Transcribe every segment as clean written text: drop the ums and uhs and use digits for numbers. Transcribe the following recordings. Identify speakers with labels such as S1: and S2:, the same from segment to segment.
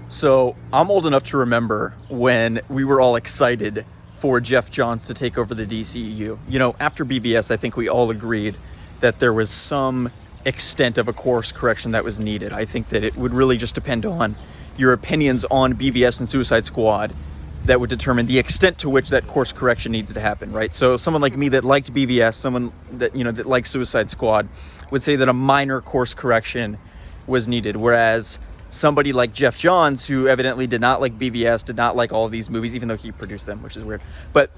S1: So I'm old enough to remember when we were all excited for Geoff Johns to take over the DCEU. You know, after BVS, I think we all agreed that there was some extent of a course correction that was needed. I think that it would really just depend on your opinions on BVS and Suicide Squad that would determine the extent to which that course correction needs to happen, right? So someone like me that liked BVS, someone that, you know, that liked Suicide Squad would say that a minor course correction was needed, whereas somebody like Geoff Johns, who evidently did not like BVS, did not like all of these movies, even though he produced them, which is weird. But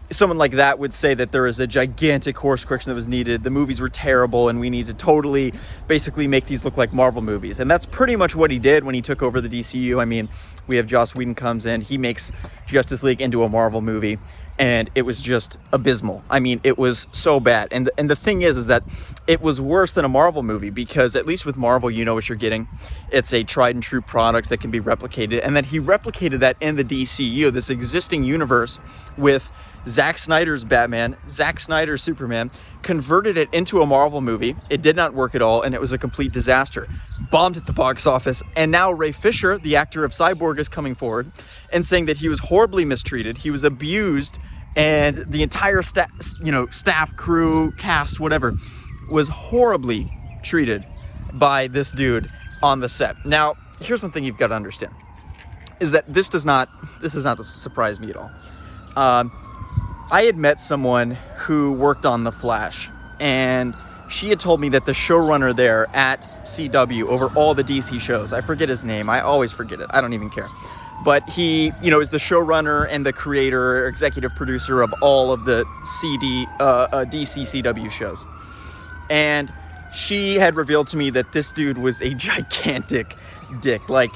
S1: someone like that would say that there is a gigantic course correction that was needed. The movies were terrible, and we need to totally basically make these look like Marvel movies. And that's pretty much what he did when he took over the DCU. I mean, we have Joss Whedon comes in, he makes Justice League into a Marvel movie, and it was just abysmal. I mean, it was so bad. And the thing is that it was worse than a Marvel movie, because at least with Marvel, you know what you're getting. It's a tried and true product that can be replicated. And that he replicated that in the DCU, this existing universe, with Zack Snyder's Batman, Zack Snyder's Superman, converted it into a Marvel movie. It did not work at all, and it was a complete disaster. Bombed at the box office, and now Ray Fisher, the actor of Cyborg, is coming forward and saying that he was horribly mistreated, he was abused, and the entire staff, crew, cast, whatever, was horribly treated by this dude on the set. Now, here's one thing you've got to understand, is that this does not surprise me at all. I had met someone who worked on The Flash, and she had told me that the showrunner there at CW over all the DC shows, I forget his name, I always forget it, I don't even care, but he, is the showrunner and the creator, executive producer of all of the DC CW shows. And she had revealed to me that this dude was a gigantic dick. Like,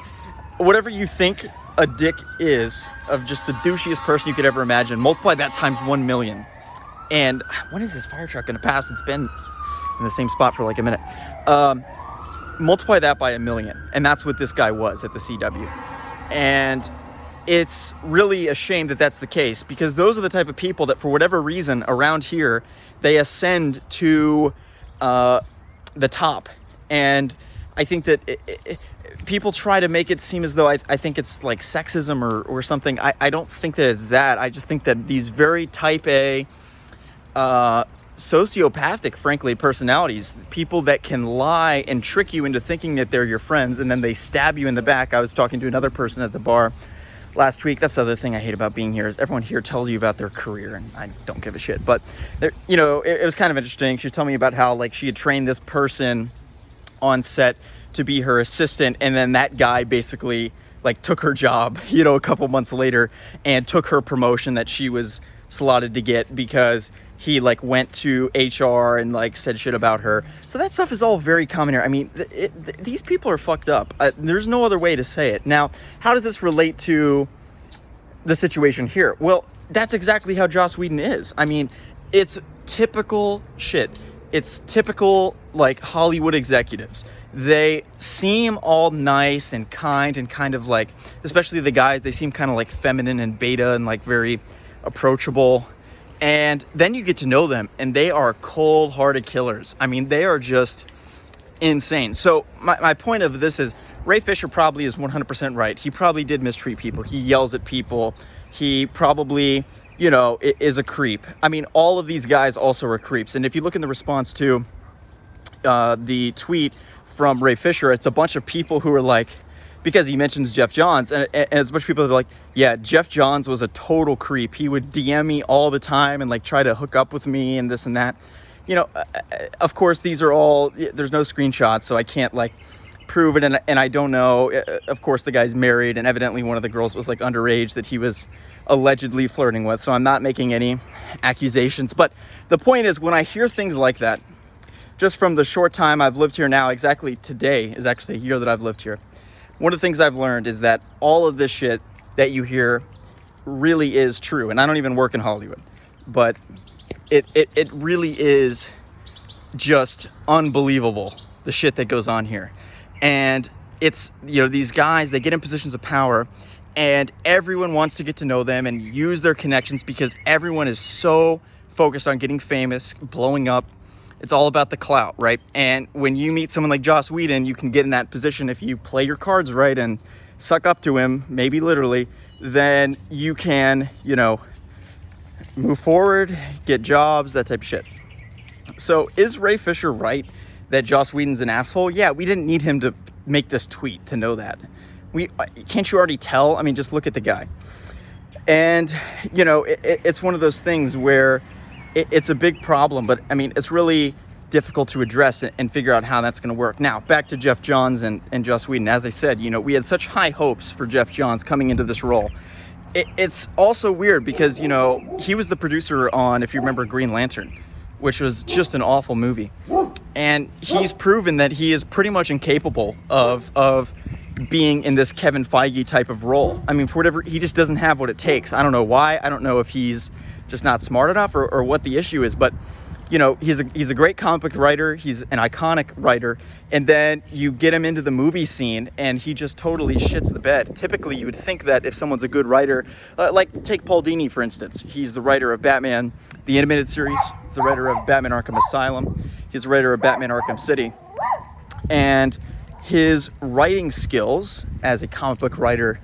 S1: whatever you think a dick is, of just the douchiest person you could ever imagine, multiply that times 1 million. And when is this fire truck going to pass? It's been in the same spot for like a minute. Multiply that by 1 million. And that's what this guy was at the CW. And it's really a shame that that's the case, because those are the type of people that, for whatever reason, around here, they ascend to the top. And I think that people try to make it seem as though I think it's like sexism or something. I don't think that it's that. I just think that these very type A, sociopathic, frankly, personalities, people that can lie and trick you into thinking that they're your friends, and then they stab you in the back. I was talking to another person at the bar last week. That's the other thing I hate about being here, is everyone here tells you about their career, and I don't give a shit. But there, it was kind of interesting. She was telling me about how, like, she had trained this person on set to be her assistant, and then that guy basically, like, took her job, a couple months later, and took her promotion that she was slotted to get, because he, like, went to HR and, like, said shit about her. So that stuff is all very common here. I mean, these people are fucked up. There's no other way to say it. Now, how does this relate to the situation here? Well, that's exactly how Joss Whedon is. I mean, it's typical shit. It's typical, like, Hollywood executives. They seem all nice and kind and kind of like, especially the guys, they seem kind of like feminine and beta and like very approachable. And then you get to know them, and they are cold-hearted killers. I mean, they are just insane. So my point of this is, Ray Fisher probably is 100% right. He probably did mistreat people. He yells at people. He probably, is a creep. I mean, all of these guys also are creeps. And if you look in the response to the tweet from Ray Fisher, it's a bunch of people who are like, because he mentions Geoff Johns, and it's a bunch of people that are like, yeah, Geoff Johns was a total creep. He would DM me all the time and like try to hook up with me and this and that. Of course, these are all, there's no screenshots, so I can't like prove it, and I don't know. Of course, the guy's married, and evidently one of the girls was like underage that he was allegedly flirting with, so I'm not making any accusations. But the point is, when I hear things like that, just from the short time I've lived here now, exactly today is actually a year that I've lived here, one of the things I've learned is that all of this shit that you hear really is true. And I don't even work in Hollywood, but it really is just unbelievable, the shit that goes on here. And it's, these guys, they get in positions of power, and everyone wants to get to know them and use their connections, because everyone is so focused on getting famous, blowing up. It's all about the clout, right? And when you meet someone like Joss Whedon, you can get in that position if you play your cards right and suck up to him, maybe literally, then you can, move forward, get jobs, that type of shit. So is Ray Fisher right that Joss Whedon's an asshole? Yeah, we didn't need him to make this tweet to know that. Can't you already tell? I mean, just look at the guy. And, it's one of those things where it's a big problem, but I mean, it's really difficult to address it and figure out how that's going to work. Now, back to Geoff Johns and Joss Whedon. As I said, we had such high hopes for Geoff Johns coming into this role. It's also weird because, he was the producer on, if you remember, Green Lantern, which was just an awful movie. And he's proven that he is pretty much incapable of being in this Kevin Feige type of role. I mean, for whatever, he just doesn't have what it takes. I don't know why. I don't know if he's just not smart enough or what the issue is, but he's a great comic book writer. He's an iconic writer. And then you get him into the movie scene and he just totally shits the bed. Typically, you would think that if someone's a good writer, like take Paul Dini, for instance. He's the writer of Batman, the animated series. He's the writer of Batman Arkham Asylum. He's the writer of Batman Arkham City. And his writing skills as a comic book writer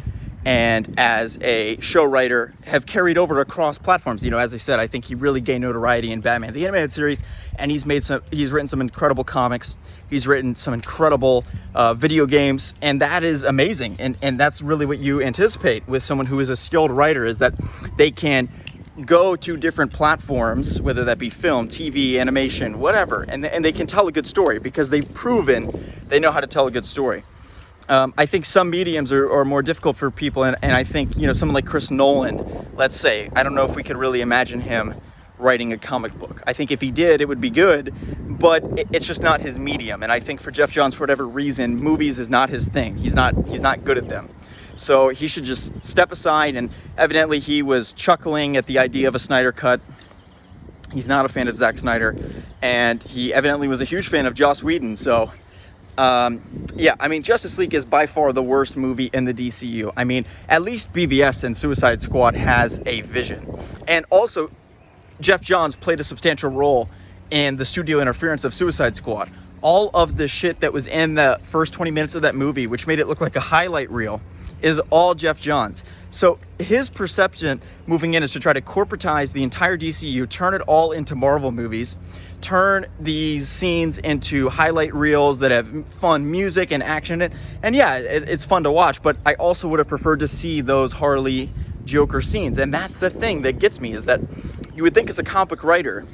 S1: and as a show writer have carried over across platforms. As I said, I think he really gained notoriety in Batman, the animated series, and he's written some incredible comics. He's written some incredible video games, and that is amazing. And that's really what you anticipate with someone who is a skilled writer, is that they can go to different platforms, whether that be film, TV, animation, whatever, and they can tell a good story because they've proven they know how to tell a good story. I think some mediums are more difficult for people, and I think, someone like Chris Nolan, let's say, I don't know if we could really imagine him writing a comic book. I think if he did, it would be good, but it's just not his medium. And I think for Geoff Johns, for whatever reason, movies is not his thing. He's not good at them. So he should just step aside, and evidently he was chuckling at the idea of a Snyder cut. He's not a fan of Zack Snyder, and he evidently was a huge fan of Joss Whedon. So, Justice League is by far the worst movie in the DCU. I mean, at least BVS and Suicide Squad has a vision. And also, Geoff Johns played a substantial role in the studio interference of Suicide Squad. All of the shit that was in the first 20 minutes of that movie, which made it look like a highlight reel, is all Geoff Johns. So his perception moving in is to try to corporatize the entire DCU, turn it all into Marvel movies, turn these scenes into highlight reels that have fun music and action in it. And yeah, it's fun to watch, but I also would have preferred to see those Harley Joker scenes. And that's the thing that gets me, is that you would think as a comic book writer,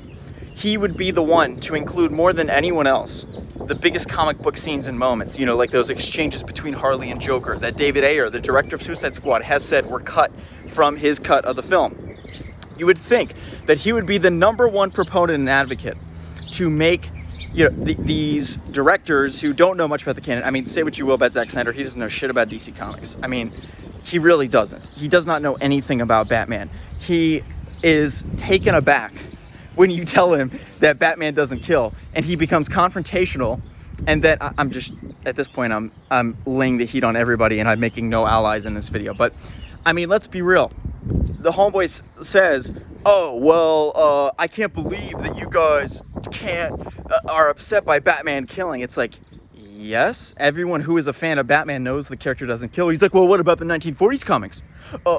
S1: he would be the one to include more than anyone else the biggest comic book scenes and moments, like those exchanges between Harley and Joker that David Ayer, the director of Suicide Squad, has said were cut from his cut of the film. You would think that he would be the number one proponent and advocate to make these directors who don't know much about the canon. I mean, say what you will about Zack Snyder, he doesn't know shit about DC Comics. I mean, he really doesn't. He does not know anything about Batman. He is taken aback when you tell him that Batman doesn't kill, and he becomes confrontational. And that I'm just, at this point, I'm laying the heat on everybody, and I'm making no allies in this video. But I mean, let's be real. The homeboy says, "Oh well, I can't believe that you guys are upset by Batman killing." It's like, yes, everyone who is a fan of Batman knows the character doesn't kill. He's like, "Well, what about the 1940s comics?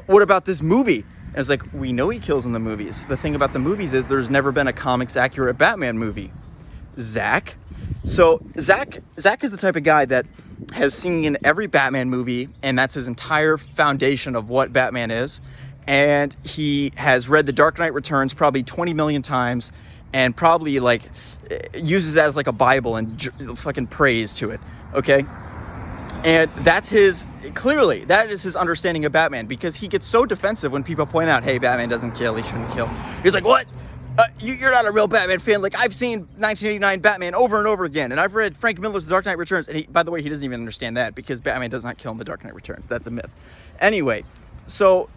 S1: What about this movie?" And it's like, we know he kills in the movies. The thing about the movies is there's never been a comics accurate Batman movie. Zach. So Zach is the type of guy that has seen in every Batman movie, and that's his entire foundation of what Batman is. And he has read The Dark Knight Returns probably 20 million times, and probably uses it as like a Bible and fucking prays to it. Okay. And that is his understanding of Batman, because he gets so defensive when people point out, hey, Batman doesn't kill, he shouldn't kill. He's like, what? You're not a real Batman fan. Like, I've seen 1989 Batman over and over again, and I've read Frank Miller's The Dark Knight Returns. And by the way, he doesn't even understand that, because Batman does not kill in The Dark Knight Returns. That's a myth. Anyway, so,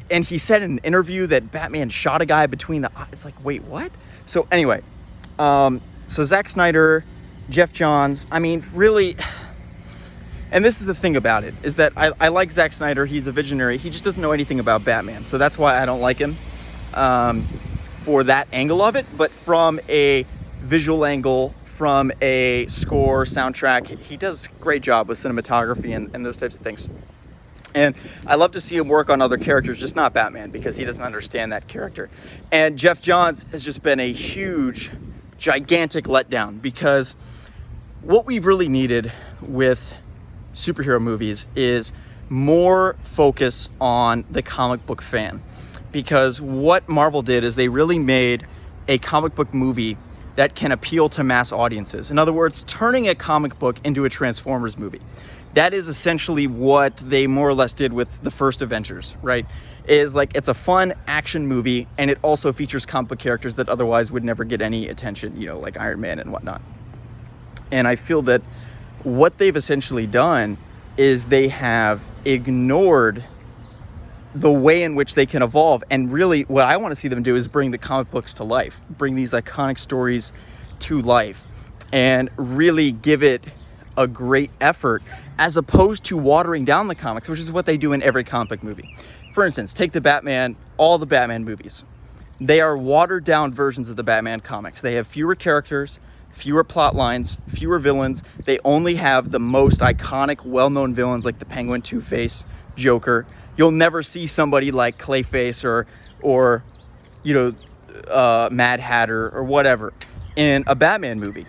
S1: and he said in an interview that Batman shot a guy between the eyes. It's like, wait, what? So anyway, so Zack Snyder, Geoff Johns, I mean, really... And this is the thing about it, is that I like Zack Snyder. He's a visionary. He just doesn't know anything about Batman. So that's why I don't like him for that angle of it. But from a visual angle, from a score, soundtrack, he does a great job with cinematography and those types of things. And I love to see him work on other characters, just not Batman, because he doesn't understand that character. And Geoff Johns has just been a huge, gigantic letdown, because what we've really needed with superhero movies is more focus on the comic book fan. Because what Marvel did is they really made a comic book movie that can appeal to mass audiences. In other words, turning a comic book into a Transformers movie. That is essentially what they more or less did with the first Avengers, right? Is like, it's a fun action movie, and it also features comic book characters that otherwise would never get any attention, you know, like Iron Man and whatnot. And I feel that what they've essentially done is they have ignored the way in which they can evolve. And really what I want to see them do is bring the comic books to life, bring these iconic stories to life, and really give it a great effort, as opposed to watering down the comics, which is what they do in every comic book movie. For instance, take the Batman, all the Batman movies. They are watered down versions of the Batman comics. They have fewer characters, fewer plot lines, fewer villains. They only have the most iconic, well-known villains like the Penguin, Two-Face, Joker. You'll never see somebody like Clayface or Mad Hatter or whatever in a Batman movie,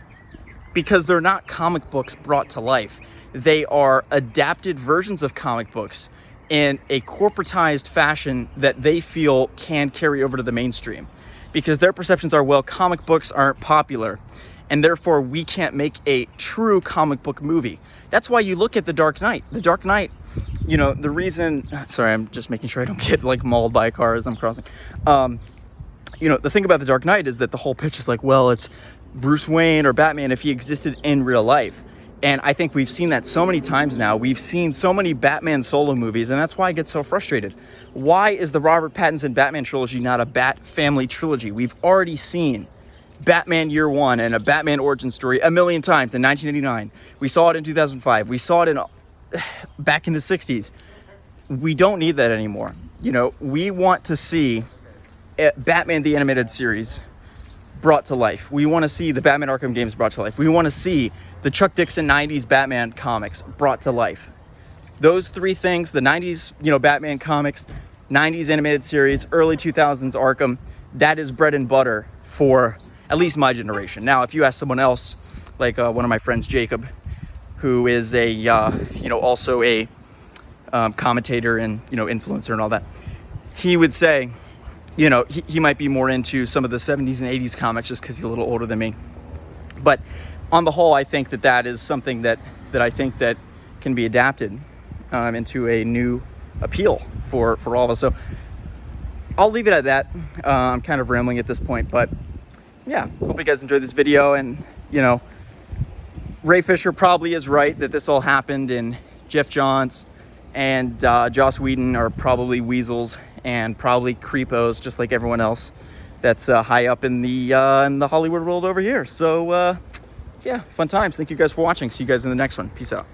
S1: because they're not comic books brought to life. They are adapted versions of comic books in a corporatized fashion that they feel can carry over to the mainstream, because their perceptions are, well, comic books aren't popular, and therefore we can't make a true comic book movie. That's why you look at The Dark Knight. The Dark Knight, you know, the reason, sorry, I'm just making sure I don't get like mauled by a car as I'm crossing. You know, the thing about The Dark Knight is that the whole pitch is like, well, it's Bruce Wayne or Batman if he existed in real life. And I think we've seen that so many times now. We've seen so many Batman solo movies, and that's why I get so frustrated. Why is the Robert Pattinson Batman trilogy not a Bat family trilogy? We've already seen Batman Year One and a Batman origin story a million times in 1989. We saw it in 2005. We saw it back in the 60s. We don't need that anymore. You know, we want to see Batman the Animated Series brought to life. We want to see the Batman Arkham games brought to life. We want to see the Chuck Dixon 90s Batman comics brought to life. Those three things, the 90s, Batman comics, 90s animated series, early 2000s Arkham, that is bread and butter for at least my generation. Now, if you ask someone else, like one of my friends, Jacob, who is also a commentator and, influencer and all that, he would say, he might be more into some of the 70s and 80s comics just because he's a little older than me. But on the whole, I think that is something that I think that can be adapted into a new appeal for all of us. So I'll leave it at that. I'm kind of rambling at this point, but yeah, hope you guys enjoyed this video. And, Ray Fisher probably is right that this all happened, and Geoff Johns and Joss Whedon are probably weasels and probably creepos, just like everyone else that's high up in the Hollywood world over here. So, yeah, fun times. Thank you guys for watching. See you guys in the next one. Peace out.